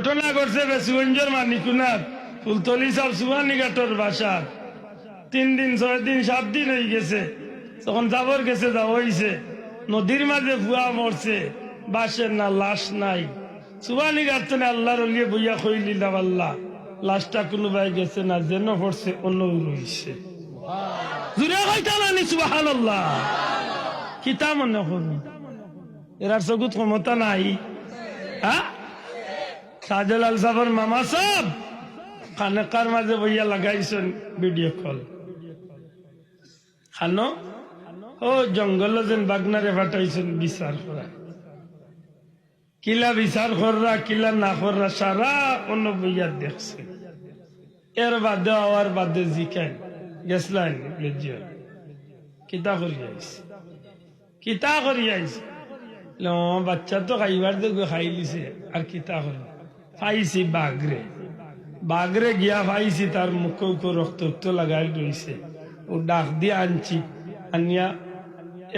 ঘটনা ঘটছে বেসুগঞ্জের মানিকুনাথ ফুলতলি সাহেব সুবানীঘাটর বাসার 3 দিন 6 দিন 7 দিন হয়ে গেছে। তখন যাবর গেছে যাওয়া হয়েছে, নদীর মাঝে ভুয়া মরছে, বাসের না লাশ নাই। সুবানীঘাট তো আল্লাহর লিয়ে বইয়া কইলিলাম আল্লাহ লাশটা কোনো ভাই গেছে না, যেন পড়ছে অন্য রয়েছে। জুড়ে কইতালানি সুবহানাল্লাহ। কিতা মনে করুন এরার সগুত ক্ষমতা নাই? হ্যাঁ, শাহজালাল সাহেবের মামা সাহেব খানেকার মাঝে বইয়া লাগাইছেন ভিডিও কল। খানো ও জঙ্গল যেন বাগনারে ফাটাইছেন বিচার করা, কিলা বিচার কররা কিলা না কররা সারা অন্য বইয়া দেখছে। এর বাদে আওয়ার বাদে জিকাই গেছলেন কিতা করি আইছে, কিতা করি আইছে। বাচ্চা তো খাইবার দেখবে খাই লিছে আর কিতা করি পাইছি বাগরে, বাগরে গিয়া পাইছি তার মুখে রক্ত লাগাই রয়েছে। ও ডাক দিয়ে আনছি, আনিয়া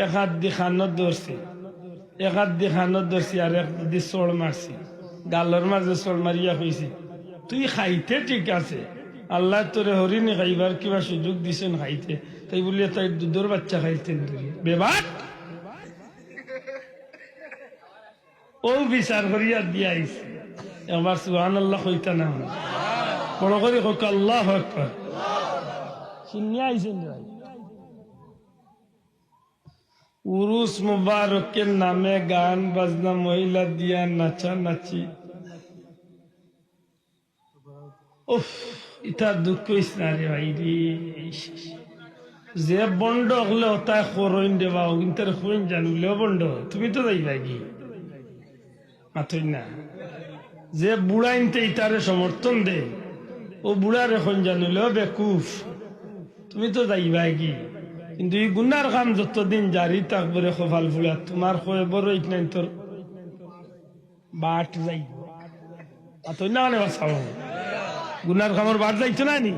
এক হাত দিয়ে খানত ধরছি, এক হাত দিয়ে খানত ধরছি আর এক দিয়ে চড় মারছি, গালর মাঝে চড় মারিয়া হয়েছি তুই খাইতে ঠিক আছে, আল্লাহ তোরে হরিণী খাইবার কিবা সুযোগ দিছেন খাইতে, তাই বলিয়া তাই দুধের বাচ্চা খাইতেন বেবাক। ও বিচার করিয়া দিয়া আইছে। একবার সুবহানাল্লাহ কইতা না বড় করে হোক আল্লাহু আকবার। শুনিয়া আইছেন ভাই, উরুস মুবারকের নামে গান বাজনা, মহিলা দিয়া নাচা নাচি। উফ, এটা দুঃখ না রে ভাই রে। যে বন্ড হলে তাই খরইন দেবা কিন্তু খরইন জানুলেও বন্ড, তুমি তো যাইবা কি মাথই না। যে বুড়াইনতে ইতারে সমর্থন দে ও বুড়ার এখন জানুলেও বেকুফ, তুমি তো যাইবা কি। কিন্তু এই গুনার কাম যতদিন জারি থাকবে কপাল ফুলা তোমার কয়ে বড় ইটনাইন তোর বাট যাইব মাথই না মানে বাঁচাও। গুনার কামর বাট যাইতো না নি,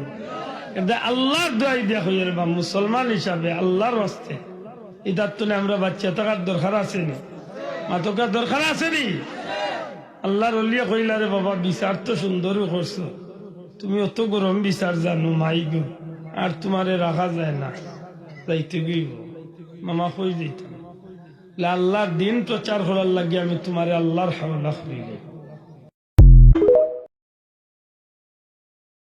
এটা আল্লাহর দোয়াই দিয়া হইয়া বা মুসলমান হিসাবে আল্লাহর হস্তে এটার তো আমরা বাচ্চা থাকার দরকার আছে নি, মাতকার দরকার আছে নি। আল্লাহর অলিয়া কইলা রে বাবা বিচার তো সুন্দর করছো, তুমি অত গরম বিচার জানো মাই গো, আর তোমারে রাখা যায় না, যাইতে গইব মামা কই দিতাম আল্লাহর দিন প্রচার করার লাগে আমি তোমারে আল্লাহর হাওলা করিলে